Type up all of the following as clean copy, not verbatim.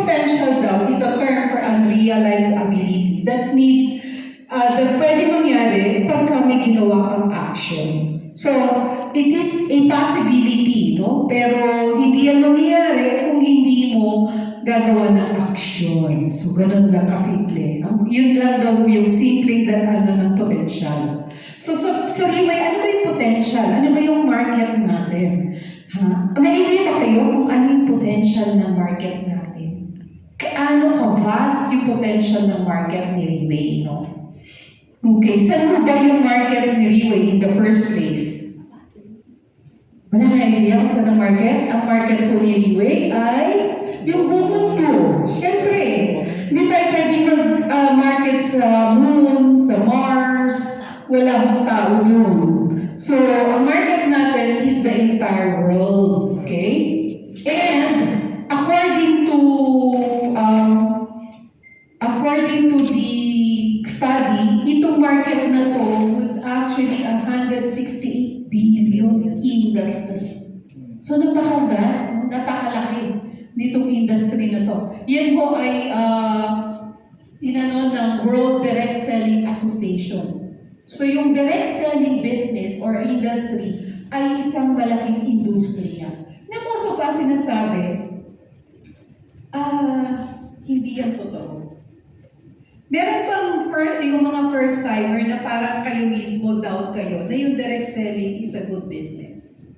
potential daw is a term for unrealized ability that needs, that pwede mangyari pagka may ginawa kang action. So, it is a possibility, no? Pero hindi yan mangyayari kung hindi mo gagawa ng action. So, ganun lang kasimple. Yun lang daw yung simpleng ng potential. So, sa Riway, ano ba yung potential? Ano ba yung market natin? May idea ba kayo kung ano yung potential ng market natin? Ano ka-vast yung potential ng market ni Riway, no? Okay, saan mo ba yung market ni Riway in the first place? Wala nga idea kung saan ang market? Ang market po ni Riway ay yung buong mundo. Siyempre, hindi tayo pwedeng mag-market sa moon, sa Mars, wala akong tao dun. So, ang market natin is the entire world, okay? And, according to the study, itong market na to would actually 168 billion industry. So, napaka-vast, napakalaki nitong industry na to. Yan po ay ng World Direct Selling Association. So yung direct selling business or industry ay isang malaking industriya. Na most of us sinasabi, hindi yan totoo. Meron pang yung mga first timer na parang kayo mismo doubt kayo na yung direct selling is a good business.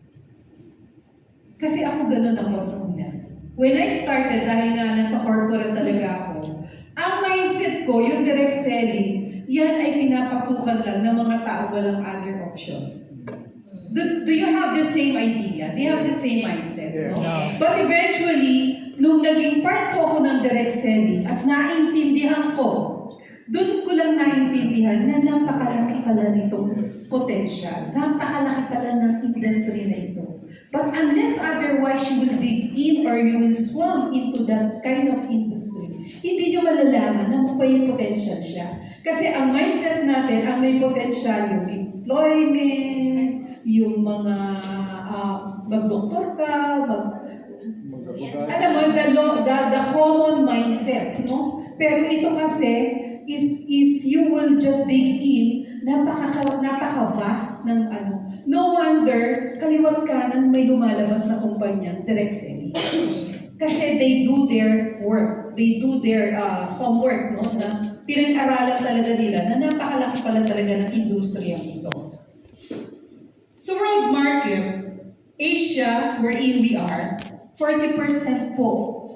Kasi ako ganun ako una. When I started, dahil nga nasa corporate talaga ako, ang mindset ko, yung direct selling, yan ay pinapasukan lang ng mga tao walang other option. Do you have the same idea? Do you have the same mindset? No? But eventually, nung naging part po ako ng direct selling at naintindihan ko, doon ko lang naintindihan na napakalaki pala nitong potential. Napakalaki pala ng industry na ito. But unless otherwise you will dig in or you will swam into that kind of industry, hindi nyo malalaman na may potential siya. Kasi ang mindset natin, ang may potential yung employment, yung mga mag-doktor ka, alam mo, the common mindset, no? Pero ito kasi, if you will just dig in, napaka-vast ng ano. No wonder, kaliwat kanan may lumalabas na kumpanyang direct selling. Kasi they do their work. They do their homework, no? Na pinag-aralan talaga nila na napakalaki pala talaga ng industriya ito. So world market, Asia, wherein we are, 40% po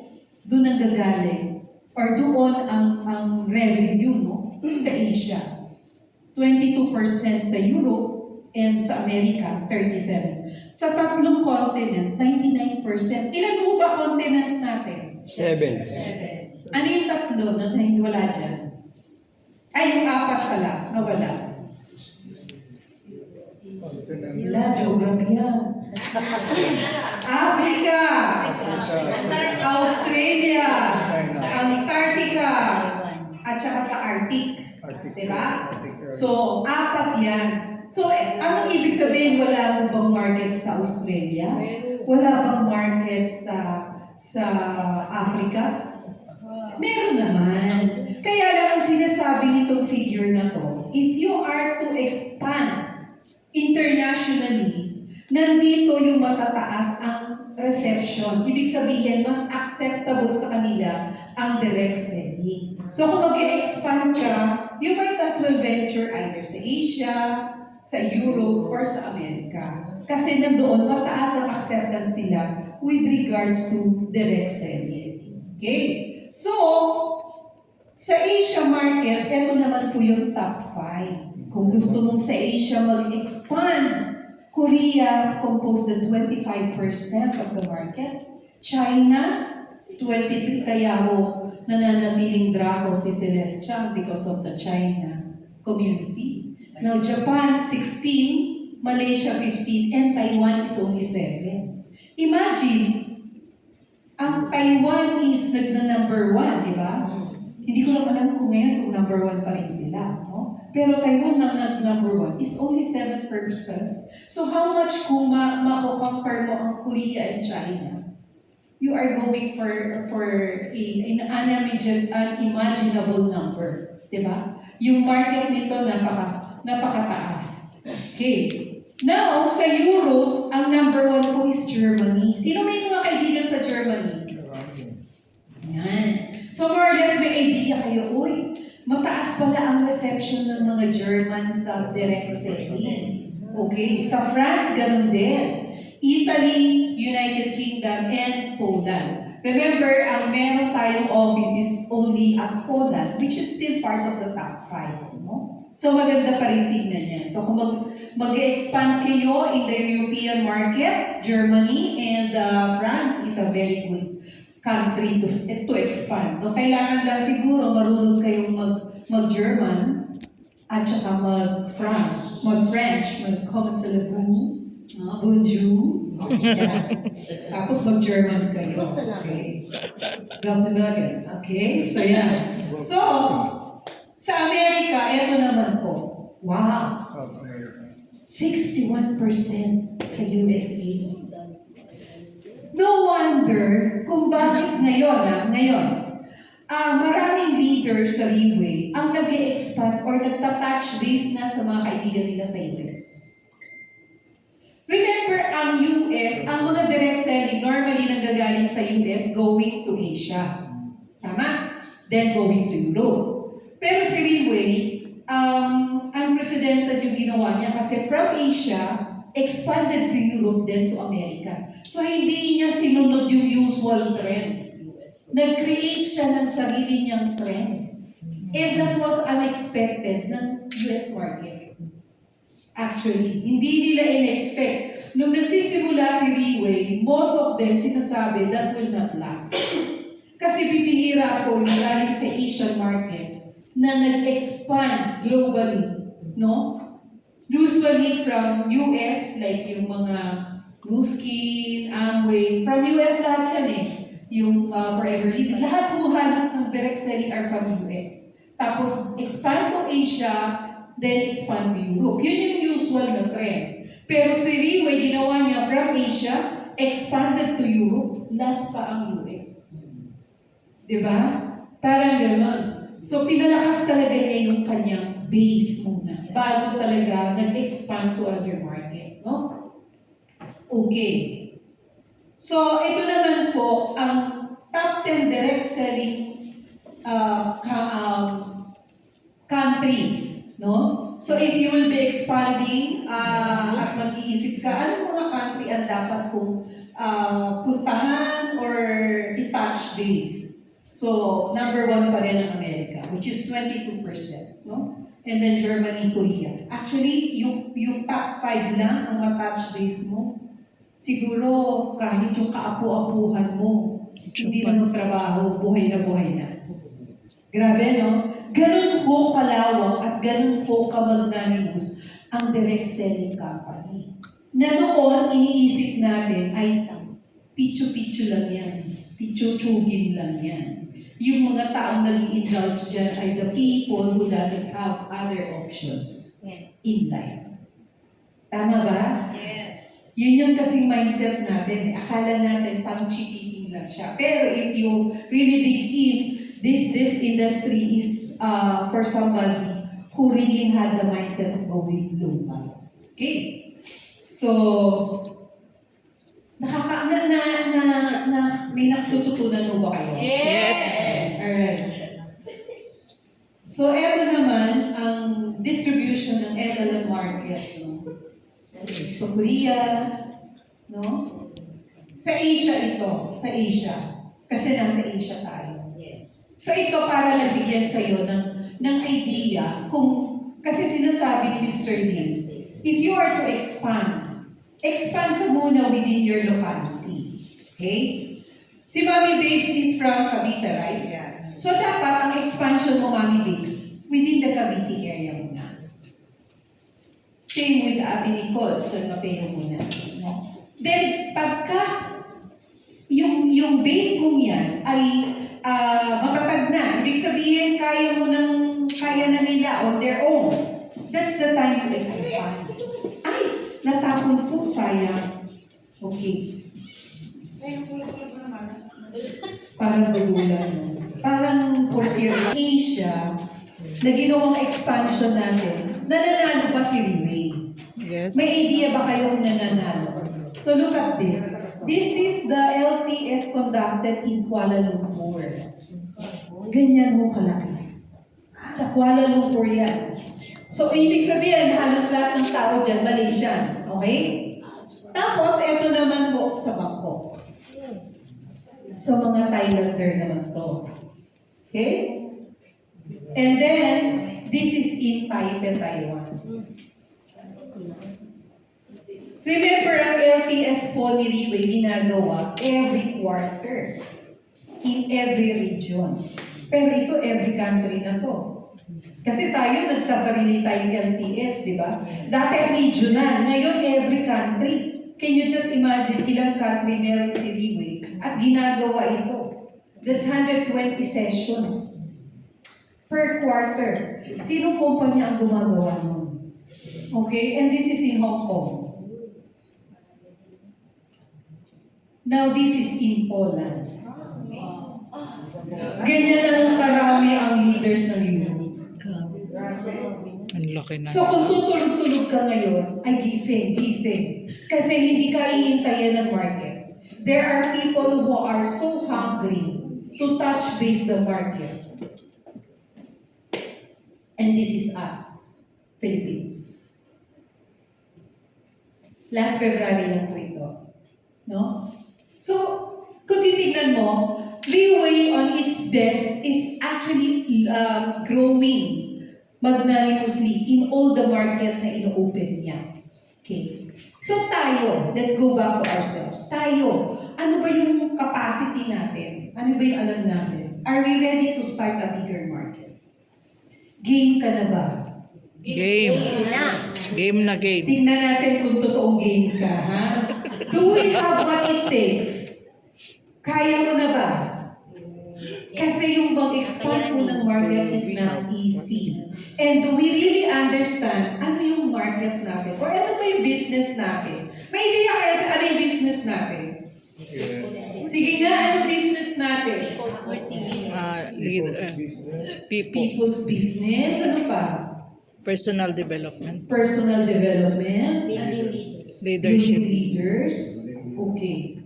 doon ang gagaling or doon ang revenue, no? Sa Asia. 22% sa Europe and sa Amerika, 37%. Sa tatlong continent, 99%. Ilan po ba continent natin? 7. Ano yung tatlo na wala dyan? Ay, yung apat pala, nawala. Wala, geography yan. Africa, Australia, Antarctica, at saka sa Arctic. Diba? So, apat yan. So, anong ibig sabihin, wala mo bang market sa Australia? Wala bang market sa Africa? Meron naman. Kaya lang ang sinasabi nitong figure na to, if you are to expand internationally, nandito yung matataas ang reception. Ibig sabihin, mas acceptable sa kanila ang direct selling. So kung mag-expand ka, you might as well venture either sa Asia, sa Europe, or sa Amerika. Kasi nandoon, mataas ang acceptance nila with regards to direct selling. Okay? So, sa Asia market, ito naman po yung top 5. Kung gusto mong sa Asia mag-expand, Korea composed the 25% of the market. China, 23, kaya ho nananatiling Draco si Celestia because of the China community. Now, Japan, 16, Malaysia, 15, and Taiwan is only 7. Imagine, ang Taiwan is number 1, di ba? Hindi ko lang alam kung ngayon kung number 1 pa rin sila. No? Pero Taiwan na number 1 is only 7%. So how much kung mako-conquer mo ang Korea and China? you are going for an unimaginable number, di ba? Yung market nito napakataas. Okay. Now, sa Europe, ang number 1 po is Germany. Sino may mga kaibigan sa Germany? Yan. So more or less may idea kayo, uy, mataas pala ang reception ng mga German sa direct selling. Okay. Sa France, ganun din. Italy, United Kingdom, and Poland. Remember, ang meron tayong offices only at Poland, which is still part of the top 5. No? So maganda pa rin tignan niya. So kung mag-expand kayo in the European market, Germany and France is a very good country to expand. No? Kailangan lang siguro marunong kayong mag-German at saka mag-French, mag-comment-le-vous, bonjour. Yeah. Tapos mag-German kayo. Okay. Gauzenbergen. Okay? So, yan. So, sa Amerika, ito naman po. Wow! 61% sa USA. No wonder kung bakit ngayon, maraming leaders sa Riway ang nag-e-expand or nagta-touch base na sa mga kaibigan nila sa US. Remember, ang US, ang mga direct selling normally nanggagaling sa US going to Asia. Tama? Then going to Europe. Pero si Riway, unprecedented yung ginawa niya kasi from Asia, expanded to Europe then to America. So hindi niya sinunod yung usual trend. Nag-create siya ng sarili niyang trend. And that was unexpected ng US market. Actually, hindi nila in-expect. Nung nagsisimula si Riway, most of them sinasabi that will not last. Kasi bibihira ako yung galing sa Asian market na nag-expand globally, no? Usually from US, like yung mga Nuskin, Amway, from US lahat yan eh. Yung Forever Living, lahat po halos ng direct selling are from US. Tapos expand to Asia, then expand to Europe. Yun yung usual na trend. Pero si Riway, ginawa niya from Asia, expanded to Europe, last pa ang US. Diba? Parang gano'n. So, pinalakas talaga niya yung kanyang base muna bago talaga nag-expand to other market. No? Okay. So, ito naman po ang top 10 direct selling countries. No? So, if you will be expanding at mag-iisip ka, anong mga country ang dapat kong puntahan or i-touch base? So, number 1 pa rin ang Amerika, which is 22%, no? And then Germany, Korea. Actually, yung top 5 lang ang ma-touch base mo. Siguro, kahit yung kaapu-apuhan mo, hindi na magtrabaho, buhay na. Grabe, no? Ganun ho kalawak at ganun ho kamagnanimous ang direct selling company. Na noon, iniisip natin, ay, pichu-pichu lang yan. Pichu-chugin lang yan. Yung mga taong nag-i-indulge dyan ay the people who doesn't have other options in life. Tama ba? Yes. Yun yung kasing mindset natin. Akala natin pang-chikiting lang siya. Pero if you really dig in, this industry is for somebody who really had the mindset of going global. Okay? So, may natututunan mo ba kayo? Yes. Alright. So, eto naman ang distribution ng MLM market. No? So, Korea, no? Sa Asia ito. Sa Asia. Kasi nasa Asia tayo. Yes. So, ito para lang bigyan kayo ng idea kung, kasi sinasabi ni Mr. Lee, if you are to expand ka muna within your locality. Okay? Si Mami Babes is from Cavite, right? Yeah. So dapat ang expansion mo, Mami Babes, within the Cavite area muna. Same with Ate Nicole, San Mateo muna. No? Then, pagka yung base mo yan ay matatag na, ibig sabihin kaya na nila on their own. That's the time to expand. Ay, natapon po, sayang. Okay. Parang dugulan, no? Parang porphyry. Asia, na ginawang expansion natin, nananalo pa si Riway. Yes. May idea ba kayong nananalo? So look at this. This is the LTS conducted in Kuala Lumpur. Ganyan ho kalaki. Sa Kuala Lumpur yan. So ibig sabihin, halos lahat ng tao dyan, Malaysian. Okay? Tapos, eto naman po sa Bangkok. So mga Thailander naman to. Okay? And then, this is in Taipei, Taiwan. Remember, ang LTS po ni Riway ginagawa every quarter in every region. Pero ito, every country na to. Kasi tayo, nagsasarili tayong LTS, di ba? Dati regional, ngayon every country. Can you just imagine ilang country meron si Riway at ginagawa ito? That's 120 sessions per quarter. Sinong kumpanya ang gumagawa nun? Okay? And this is in Hong Kong. Now, this is in Poland. Ganyan lang karami ang leaders ng Europe. Ang laki na. So, kung tutulog-tulog ka ngayon, ay gising, gising. Kasi hindi ka iintayin ng market. There are people who are so hungry to touch base the market. And this is us, Philippines. Last February lang po ito. No? So, kung titignan mo, Riway on its best is actually growing magnanimously in all the market na ino-open niya. Okay. So tayo, let's go back to ourselves. Tayo, ano ba yung capacity natin? Ano ba yung alam natin? Are we ready to start a bigger market? Game ka na ba? Game. Game na game. Tingnan natin kung totoong game ka, ha? Do we have what it takes? Kaya mo na ba? Kasi yung mag-expand mo ng market is not easy. And do we really understand ano yung market natin? Or ano ba yung business natin? May idea kaya sa ano yung business natin? Sige nga, ano business natin? People. People's business. Ano pa? Personal development. Personal development. Leadership. Yung leaders. Okay.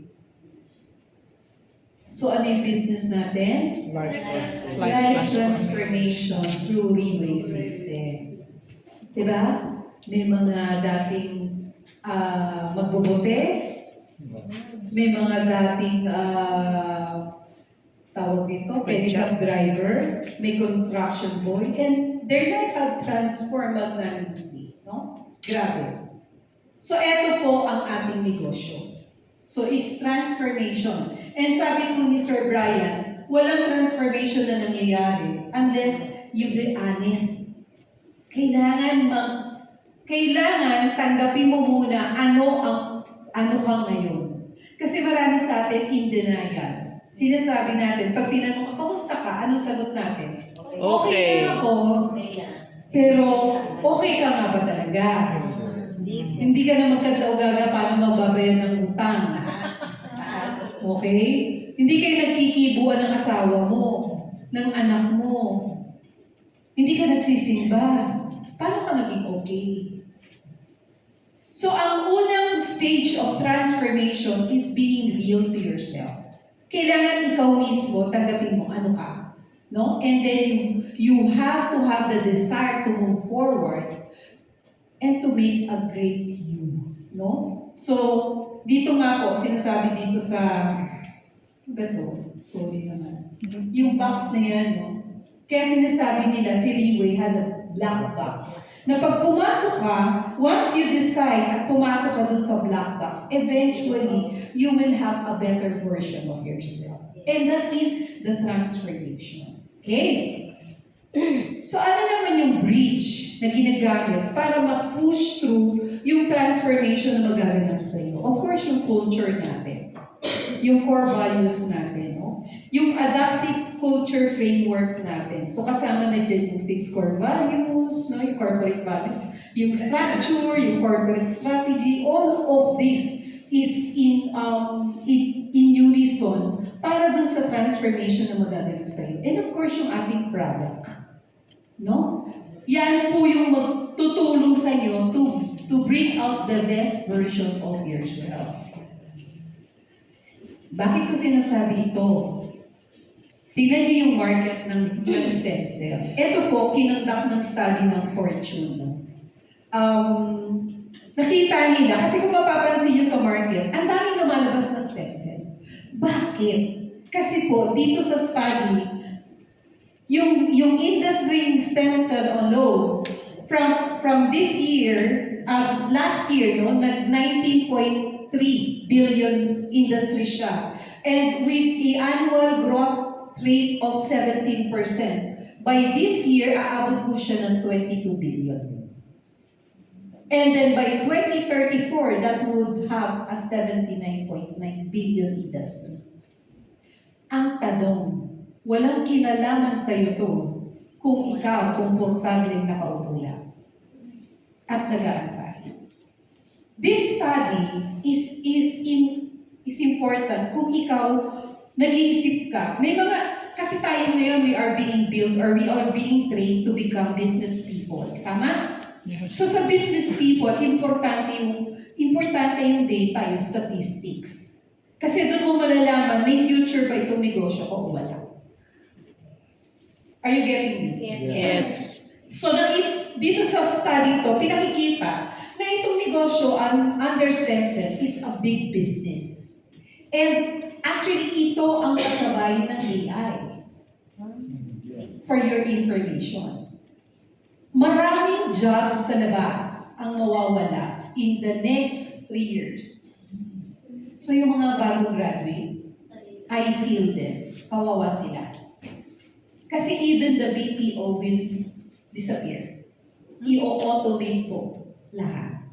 So ano yung business natin? Life transformation through Riway system. Diba? May mga dating magbobote, may mga dating tawag dito, pedicab driver, may construction boy, and their life had transformed magnanimously. No? Grabe. So eto po ang ating negosyo. So it's transformation. And sabi po ni Sir Brian, walang transformation na nangyayari unless you be honest. Kailangan tanggapin mo muna ano ka ngayon. Kasi marami sa atin in denial. Sinasabi natin, pag tinanong ka, kamusta ka? Anong sagot natin? Okay na ako, pero okay ka nga ba talaga? Hindi ka na magkanda-ugaga paano magbabayan ng utang. Okay? Hindi kayo nagkikibuan ng asawa mo, ng anak mo. Hindi ka nagsisimba. Paano ka naging okay? So, ang unang stage of transformation is being real to yourself. Kailangan ikaw mismo, tanggapin mo ano ka. No? And then you have to have the desire to move forward and to make a great you. No? So, dito nga po, sinasabi dito sa, sorry naman. Yung box na yan, no? Kaya sinasabi nila, si Riway had a black box. Na pag pumasok ka, once you decide at pumasok ka dun sa black box, eventually, you will have a better version of yourself. And that is the transformation. Okay? So ano naman yung bridge na ginagamit para ma-push through yung transformation na magaganap sa iyo? Of course, yung culture natin. Yung core values natin. No? Yung adaptive culture framework natin. So kasama na dyan yung 6 core values, no? Yung corporate values, yung structure, yung corporate strategy, all of this is in unison para dun sa transformation na magagaling sa'yo. And of course, yung ating product. No? Yan po yung magtutulong sa'yo to bring out the best version of yourself. Bakit ko sinasabi ito? Tingnan niyo yung market ng stem cell. Ito po, kinonduct ng study ng Fortune. Nakita nila, kasi kung mapapansin niyo sa market, ang daming lumalabas na stem cell. Bakit? Kasi po, dito sa study, yung industry stem cell alone, from this year, last year, no, nag 19.3 billion industry siya. And with the annual growth rate of 17%. By this year, aabot po siya ng 22 billion. And then by 2034, that would have a 79.9 billion industry. Ang tanong, walang kinalaman sa iyo to kung ikaw komportableng nakaupo lang at nag-aantay. This study is important kung ikaw nag-iisip ka. May mga, kasi tayo ngayon, we are being built or we are being trained to become business people. Tama? Yes. So sa business people, importante yung data, yung statistics. Kasi doon mo malalaman, may future ba itong negosyo ko o wala. Are you getting me? Yes. So dito sa study to, pinakikita na itong negosyo under stem cell is a big business. And actually, ito ang kasabay ng AI. For your information. Maraming jobs sa labas ang mawawala in the next 3 years. So yung mga bagong graduate, I feel them. Kawawa sila. Kasi even the BPO will disappear. I-automate po lahat.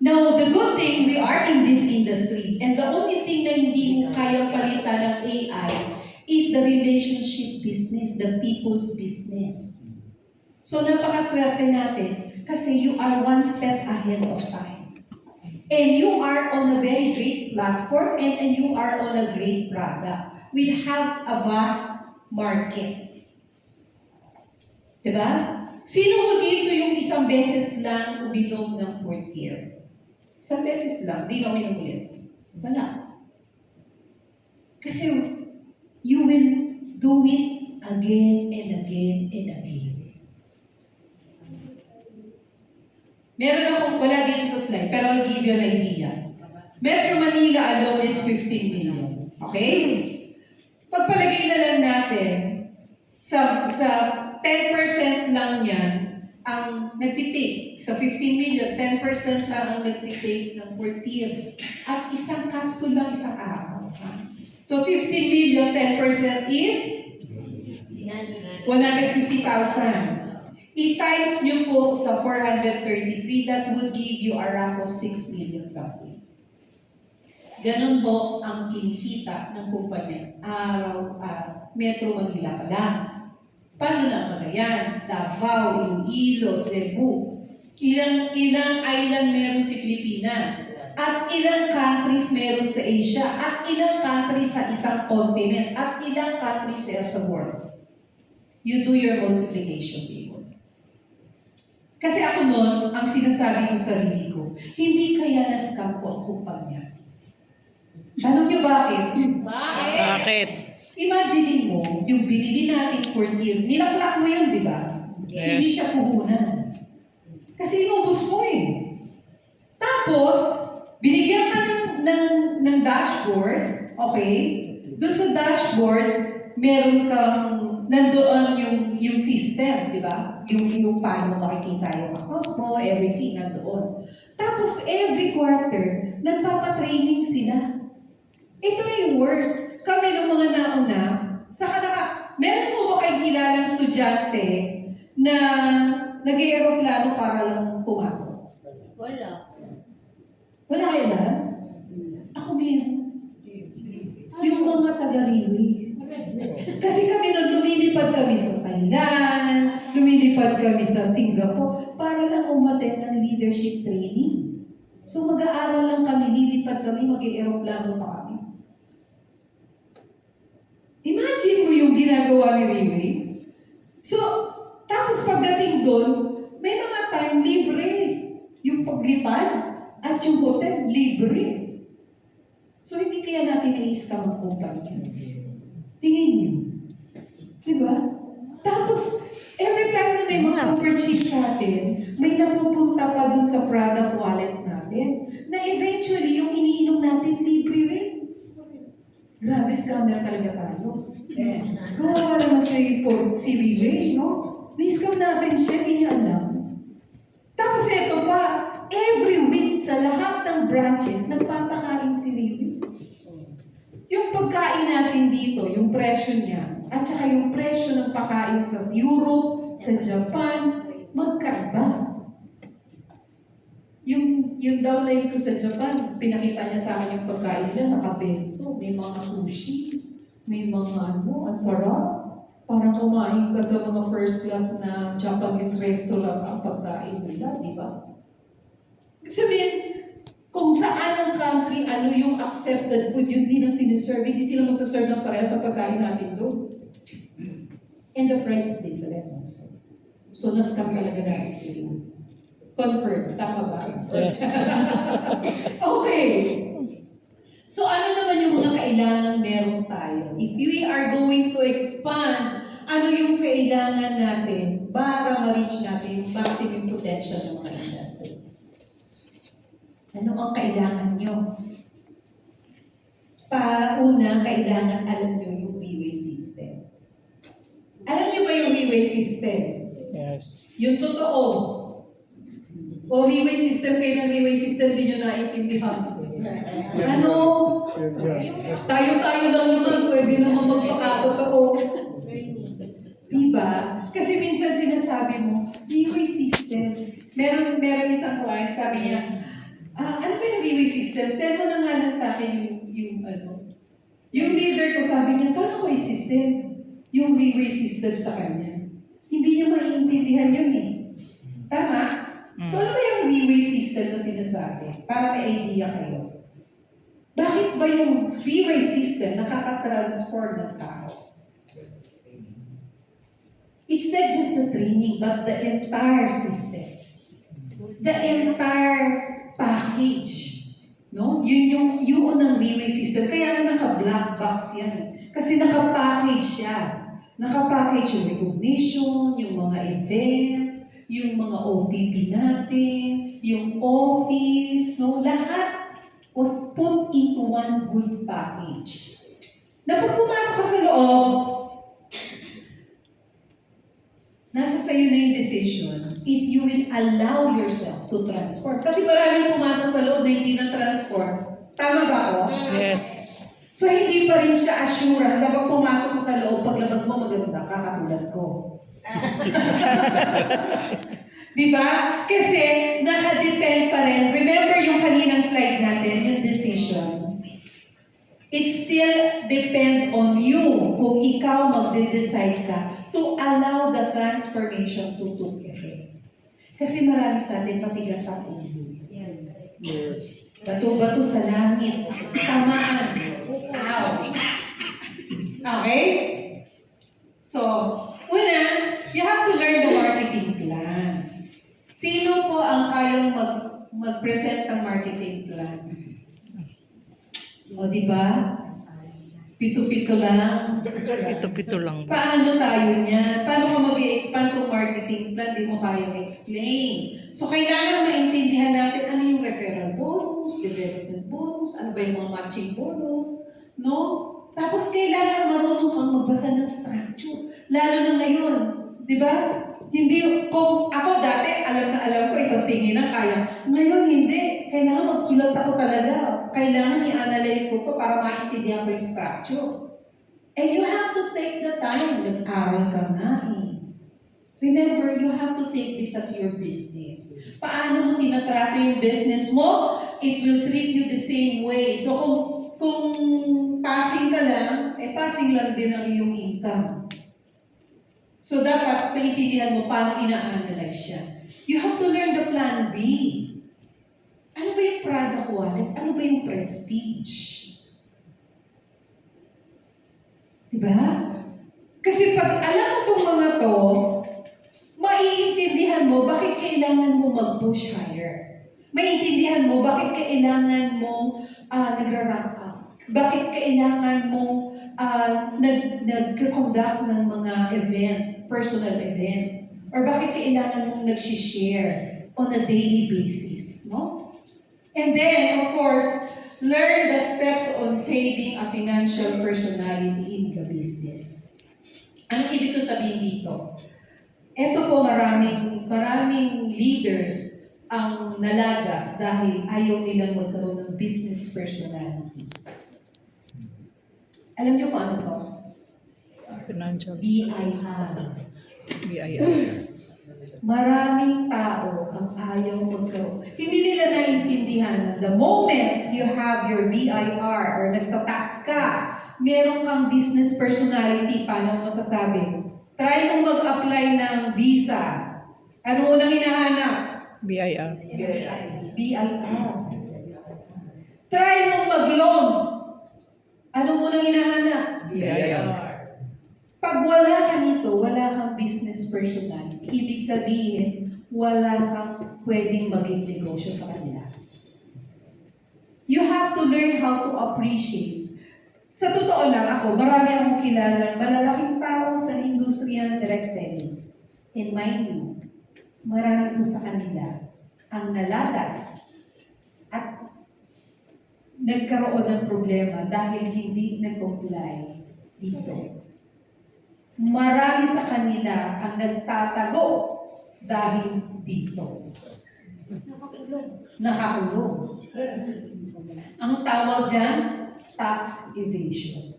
Now, the good thing, we are in this industry. And the only thing na hindi mo kayang palitan ng AI is the relationship business, the people's business. So, napakaswerte natin kasi you are one step ahead of time. And you are on a very great platform and you are on a great product. We have a vast market. Diba? Sino mo dito yung isang beses lang uminom ng 4th year? Isang beses lang, di na uminom ulit. Wala. Kasi you will do it again and again and again. Meron akong, wala dito sa slide, pero I'll give you an idea. Metro Manila alone is 15 million. Okay? Pagpalagay na lang natin, sa 10% lang yan, ang nagtitake. Sa 15 million, 10% lang ang nagtitake ng 4th year. At isang capsule lang isang araw. So 15 million, 10% is 150,000. I-times nyo po sa 433, that would give you a rank of 6 million something. Ganon po ang kinikita ng kumpanya. Araw-araw. Metro Manila pa lang. Paano na Cagayan, Davao, Iloilo, Cebu? Ilang island meron sa Pilipinas? At ilang countries meron sa Asia? At ilang countries sa isang continent? At ilang countries sa world? You do your multiplication table. Kasi ako noon, ang sinasabi ko sa sarili ko, hindi kaya na-scam ko ang kumpanya. Tanong niyo bakit? Bakit? Imagine mo, yung binili natin 4th year, nilaklak mo yun, di ba? Yes. Hindi siya puhunan. Kasi inubos mo eh. Tapos, binigyan ka ng dashboard, okay? Doon sa dashboard, meron kang, nandoon yung system, di ba? Yung paano makikita yung accounts mo, everything nandoon. Tapos, every quarter, nagpapatraining sila. Ito yung worst. Kami nung mga nauna, meron mo ba kayong kilalang estudyante na nag-aeroplano para lang pumasok? Wala. Wala kayo ba? Ako meron. Yung mga taga-Riwi. Kasi kami nung lumilipad kami sa Thailand, lumilipad kami sa Singapore, para lang umattend ng leadership training. So mag-aaral lang kami, lilipad kami, mag-i-aeroplano pa kami. Imagine mo yung ginagawa ni Riway. So, tapos pagdating doon, may mga time libre. Yung paglipad at yung hotel, libre. So, hindi kaya natin i-scam ang kumpanya. Tingin niyo. Diba? Tapos, every time na may mag-purchase sa atin, may napupunta pa dun sa product wallet natin, na eventually, yung iniinom natin, libre rin. Grabe, scammer talaga tayo. Kawawa naman si Riway, no? Ni-scam natin siya, hindi niya alam. Tapos ito pa, every week sa lahat ng branches, nagpapakain si Riway. Yung pagkain natin dito, yung presyo niya, at saka yung presyo ng pagkain sa Europe, sa Japan, magkaiba. Yung downline ko sa Japan, pinakita niya sa akin yung pagkain nila, nakabento, may mga sushi, may mga ang sarap. Parang kumain ka sa mga first class na Japanese restaurant ang pagkain nila, di ba? Ibig sabihin, kung saan ang country, ano yung accepted food, yun din ang siniserve, hindi sila magsaserve ng pareha sa pagkain natin doon. And the price is different also. So, na-scam talaga natin sila. Confirm, tama ba? Yes. Okay. So, ano naman yung mga kailangan meron tayo? If we are going to expand, ano yung kailangan natin para ma-reach natin yung maximum potential ng mga industry? Ano ang kailangan nyo? Una, kailangan alam nyo yung Riway system. Alam nyo ba yung Riway system? Yes. Yung totoo. O Riway system kayo ng Riway system, di nyo naiintindihan. Ano? Tayo-tayo lang naman, pwede naman magpakatotoo. Diba? Kasi minsan sinasabi mo, Riway system. Meron isang client, sabi niya, ano ba yung Riway system? Send mo na nga lang sa akin yung leader ko, sabi niya, paano ko isi-send yung Riway system sa kanya? Hindi niya maiintindihan yun eh. Tama? So ano ba yung Riway system na sinasabi? Para may idea kayo. Bakit ba yung Riway system nakaka-transform ng tao? It's not just the training, but the entire system. The entire package. No? Yun ang Riway system. Kaya nga naka-black box yan eh. Kasi naka-package siya. Naka-package yung recognition, yung mga event, yung mga OPP natin, yung office, no? Lahat was put into one good package. Na pag pumasok ka sa loob, nasa sayo na yung decision if you will allow yourself to transform. Kasi maraming pumasok sa loob na hindi na-transform. Tama ba ako? Yes. So hindi pa rin siya assurance sa pag pumasok mo sa loob, paglabas mo maganda ka, katulad ko. Diba? Kasi nakadepend pa rin. Remember yung kaninang slide natin, yung decision. It still depend on you kung ikaw magde-decide ka to allow the transformation to take effect. Kasi marami sa atin matigas sa ulo. Bato-bato sa langit. Tamaan. Ow. Okay? So, una, you have to learn the marketing plan. Sino po ang kayang mag-present ng marketing plan? O, di ba? Pito-pito lang. Pito-pito lang. Paano tayo niyan? Paano ka mag-i-expand kung marketing plan, di mo kayang explain? So, kailangan maintindihan natin ano yung referral bonus, development bonus, ano ba yung mga matching bonus, no? Tapos, kailangan marunong kang magbasa ng structure. Lalo na ngayon, di ba? Hindi, kung ako dati, alam ko, isang tingin na kaya. Ngayon, hindi. Kailangan magsulat ako talaga. Kailangan i-analyze ko pa para maintindihan ko yung structure. And you have to take the time. Nag-aral ka nga eh. Remember, you have to take this as your business. Paano mo tinatrato yung business mo? It will treat you the same way. So, kung passing ka lang, passing lang din ang iyong income. So, dapat maintindihan mo paano ina-analyze siya. You have to learn the plan B. Ano ba yung product wallet? Ano ba yung prestige? Diba? Kasi pag alam mo itong mga to, maiintindihan mo bakit kailangan mo mag-push higher. Maiintindihan mo bakit kailangan mo nagra-rank up. Bakit kailangan mo nag-conduct ng mga event, personal event. Or bakit kailangan mong nag-share on a daily basis, no? And then, of course, learn the steps on having a financial personality in the business. Anong ibig ko sabihin dito? Ito po maraming leaders ang nalagas dahil ayaw nilang magkaroon ng business personality. Alam niyo kung ano to? Financial. BIR. BIR. Maraming tao ang ayaw magkaroon. Hindi nila naiintindihan na the moment you have your BIR or nagtatax ka, meron kang business personality, paano mo masasabi? Try mong mag-apply ng visa. Anong unang hinahanap? BIR. BIR. Try mong mag-loans. Anong unang hinahanap? BIR. Pag wala ka nito, wala kang business personality. Ibig sabihin, wala kang pwedeng maging negosyo sa kanila. You have to learn how to appreciate. Sa totoo lang ako, marami akong kilala, malalaking tao sa industriya ng direct selling. And mind you, marami po sa kanila ang nalagas at nagkaroon ng problema dahil hindi nag-comply dito. Marami sa kanila ang nagtatago dahil dito. Nakakulong. Ang tawag dyan, tax evasion.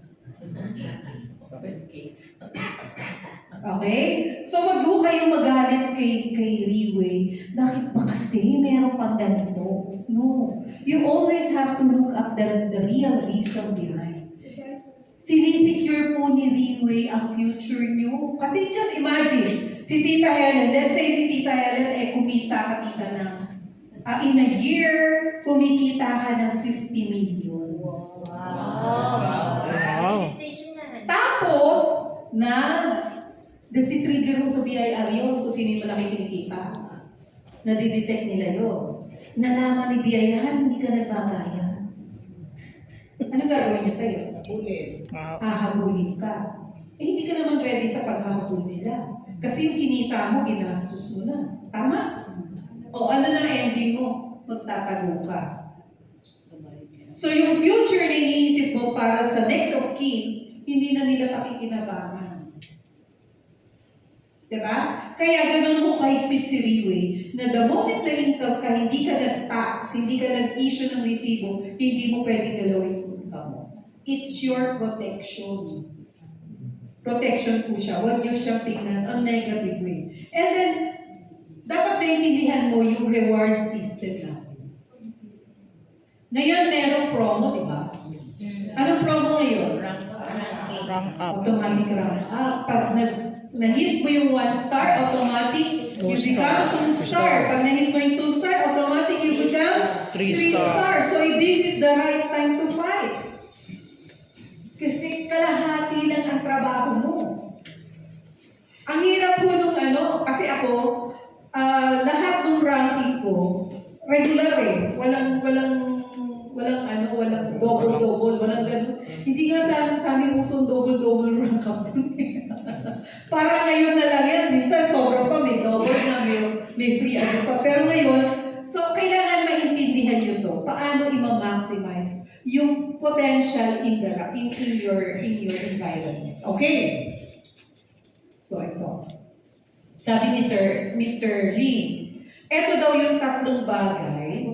Okay? So wag ho kayong magalit kay Riway. Bakit ba kasi meron pang ganito? No. You always have to look up the real reason behind. Sinisecure po ni Riway ang future nyo. Kasi just imagine, si Tita Helen, let's say si Tita Helen kumita ka tita ng, in a year, kumikita ka ng 50 million. Wow. Tapos, nagtitrigger mo sa BIR yun kung sino yung malaki kinikita. Nadidetect nila yun. Nalaman ni BIR, hindi ka nagbabayad. Ano gagawin niya sa'yo? Wow. Hahabulin ka. Hindi ka naman ready sa paghahabol nila. Kasi yung kinita mo, ginastos mo na. Tama? O ano na ending mo? Magtatago ka. So yung future na iniisip mo para sa next of kin, hindi na nila pakikinabangan. Diba? Kaya ganun mo kahigpit si Riway, na the moment na income ka, hindi ka nag-tax, hindi ka nag-issue ng resibo, hindi mo pwedeng galawin yung income mo. It's your protection. Protection po siya. Huwag niyo siyang tingnan ang negative way. And then, dapat naiintindihan mo yung reward system natin. Ngayon, merong promo, di ba? Anong promo ngayon? Rank up. Automatic rank up. Pag na-hit mo yung 1 star, automatic, you become 2 star. Pag na-hit mo yung 2 star, automatic, you become 3 star. So this is the right time to fight. Kasi kalahati lang ang trabaho mo. Ang hirap po nung kasi ako, lahat ng ranking ko, regular eh. Walang double-double, walang ganun. Hindi nga dahil sa amin usong double-double rank up. Para ngayon na lang yan. Minsan sobra pa, may double na, may free pa. Pero ngayon, so kailangan maintindihan nyo to. Paano i-maximize yung potential in your environment. Okay? So ito. Sabi ni Mr. Lee, ito daw yung tatlong bagay.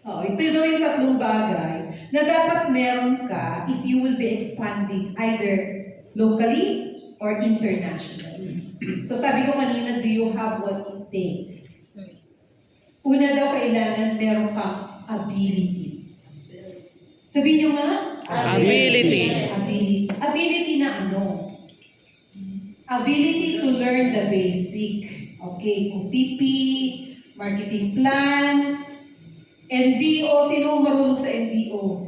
Ito daw yung tatlong bagay na dapat meron ka if you will be expanding either locally or internationally. So sabi ko kanina, do you have what it takes? Una daw kailangan meron kang ability. Sabihin nyo nga? Ability. Ability na ano? Ability to learn the basic. Okay, OPP, marketing plan, NDO, sino ang marunong sa NDO?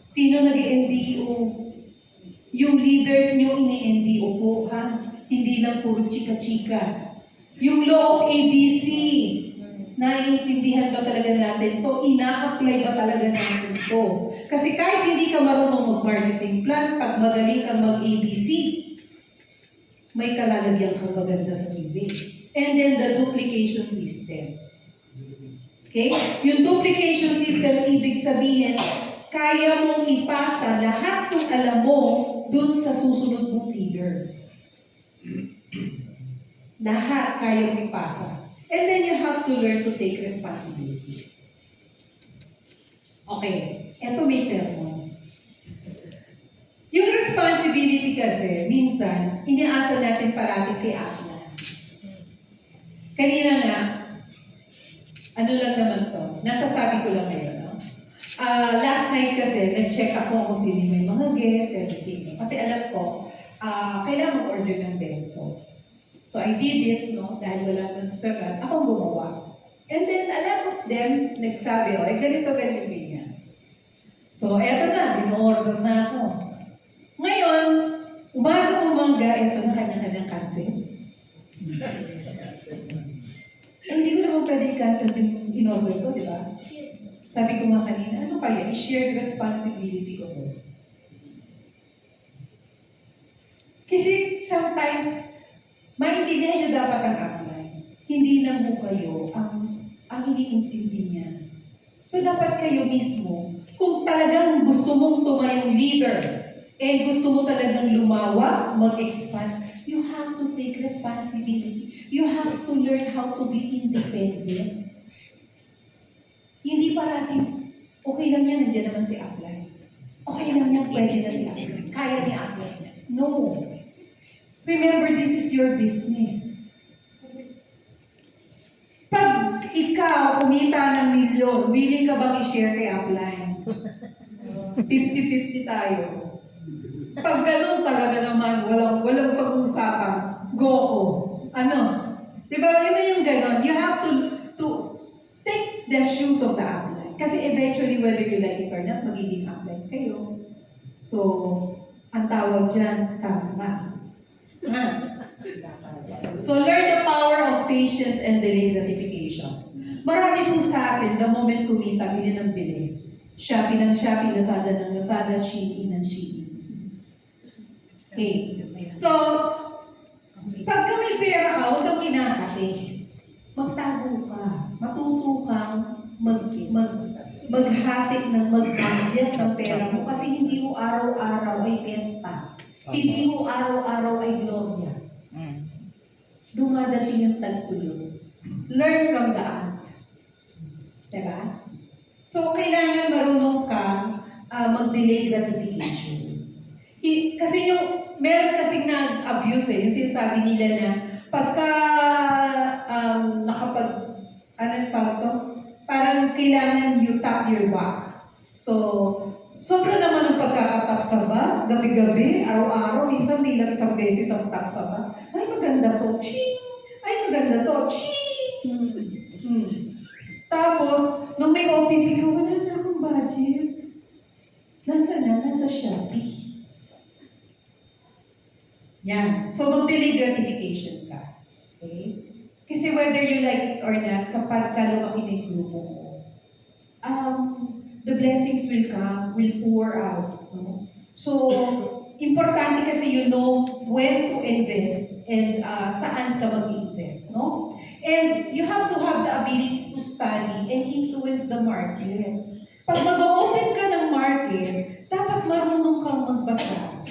Sino nag-NDO? Yung leaders nyo ini-NDO po, ha? Hindi lang puro chika-chika. Yung law of ABC, naiintindihan ba talaga natin to? Ina-apply ba talaga natin to? Kasi kahit hindi ka marunong mag-marketing plan, pag magaling kang mag-ABC, may kalalagyan kang maganda sa bibig. And then the duplication system. Okay? Yung duplication system, ibig sabihin, kaya mong ipasa lahat ng alam mo dun sa susunod mong leader. Lahat kaya mong ipasa. And then you have to learn to take responsibility. Okay, eto may sermon. Yung responsibility kasi, minsan, iniasa natin parati kay Akla. Kanina nga, ano lang naman to, nasasabi ko lang ngayon, no? Last night kasi, nag-check ako kung sino may mga guests, everything. Kasi alam ko, kailangan mag-order ng bento. So I did it, no? Dahil wala na sa surat, akong gumawa. And then a lot of them nagsabi, ganito, ganyan. So eto na, din-order na ako. Ngayon, umaga, eto na kanya-kanyang cancel. Hindi ko naman pwede i-cancel yung in-order ko, di ba? Sabi ko nga kanina, ano kaya? I-shared responsibility ko to. Kasi sometimes, maintindihan nyo dapat ang upline. Hindi lang mo kayo ang iniintindi niya. So dapat kayo mismo, kung talagang gusto mong tumayong leader, and gusto mo talagang lumawa, mag-expand, you have to take responsibility. You have to learn how to be independent. Hindi parating, okay lang yan, nandiyan naman si upline. Okay lang yan, pwede na si upline. Kaya ni upline. No. Remember, this is your business. Pag ikaw kumita ng milyon, willing ka bang i-share kay upline? 50-50 tayo. Pag ganun talaga naman, walang pag-uusapan, go. Ano? Diba, yun yung ganun. You have to take the shoes of the upline. Kasi eventually, whether you like it or not, magiging upline kayo. So, ang tawag dyan, karma. So, learn the power of patience and delayed gratification. Marami po sa atin, the moment kumita, bili ng bili. Shopee ng Shopee, Lazada ng Lazada, Shein ng Shein. Okay. So, pagka may pera ka, huwag kang kinakati. Magtago ka. Matuto kang maghati ng mag-budget ng pera mo kasi hindi mo araw-araw ay pesta. Hindi mo araw-araw ay gloria. Dumadating yung tagpulo. Learn from the ant. Diba? So, kailangan marunong ka mag-delay gratification. Kasi meron kasing na-abuse yung sinasabi nila na pagka parang kailangan you tap your back. So, sobra naman ang pagkakatap sa bag, gabi-gabi, araw-araw, minsan di lang isang beses ang tap sa bag. Ay, maganda to, ching! Ay, maganda to, ching! Tapos, nung may OPP ko, wala na akong budget. Nasa Shopee. Yan. So, mag-delay gratification ka. Okay? Kasi whether you like it or not, kapag lumaki na yung grupo mo, the blessings will come, will pour out. No? So, importante kasi you know when to invest and saan ka mag-invest. No? And you have to have the ability to study and influence the market. Pag mag-open ka ng market, dapat marunong kang magbasa.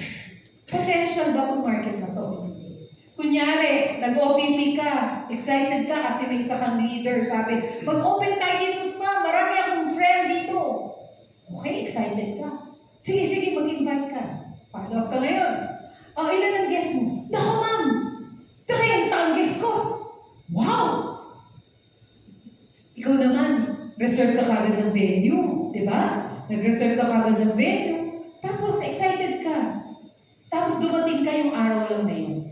Potential ba itong market na to? Kunyari, nag-OPP ka, excited ka kasi may isa kang leader, sabi, mag-open tayo dito sa marami akong friend dito. Okay, excited ka. Sige, mag-invite ka. Follow up ka ngayon. Ilan ang guest mo? Naku ma'am, 30 ang guest ko. Wow! Ikaw naman, reserve ka kagad ng venue, di ba? Nag-reserve ka kagad ng venue. Tapos, excited ka. Tapos, dumating ka yung araw lang na yun.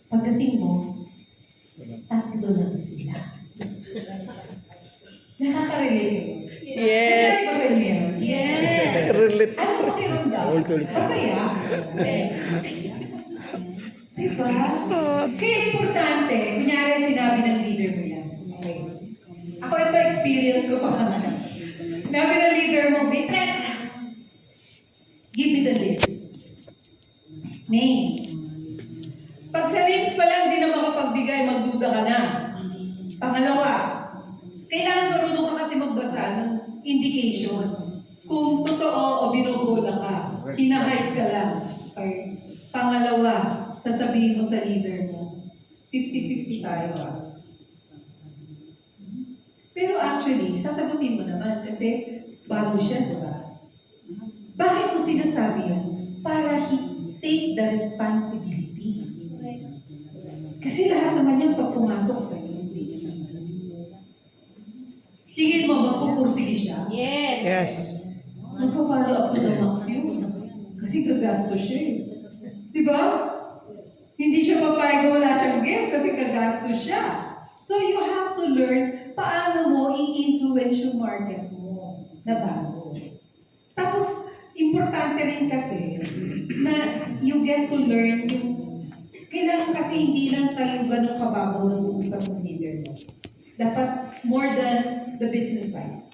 Pagdating mo, tatlo lang sila. Nakaka-relate kayo? Yes. Nangyari ba sa inyo yan? Yes. Relate. Ano pakiramdam? Masaya? Diba? Kaya importante, kunyari sinabi ng leader mo yan. Okay. Ako ito experience ko pa. Sinabi ng leader mo, may threat na. Give me the list. Names. Pag sa names pa lang, di na makapagbigay, magduda ka na. Pangalawa, kailangan marunong ka kasi magbasa ng indication. Kung totoo o binubola ka, hinahype ka lang. Okay. Pangalawa, sasabihin mo sa leader mo, 50-50 tayo ah. Pero actually, sasagutin mo naman kasi bago siya, di ba? Bakit mo sinasabi yan? Para he take the responsibility. Kasi lahat naman yan pag pumasok sa iyo. Tingin mo, magpupursige siya? Yes. Magpa-follow up to the max yun. Kasi gagastos siya eh. Di ba? Hindi siya papayag na wala siyang guest kasi gagastos siya. So you have to learn paano mo i-influence yung market mo na bago. Tapos, importante rin kasi na you get to learn yung kailangan kasi hindi lang kayo ganun kababaw ng uusap ng leader mo. Dapat more than the business side.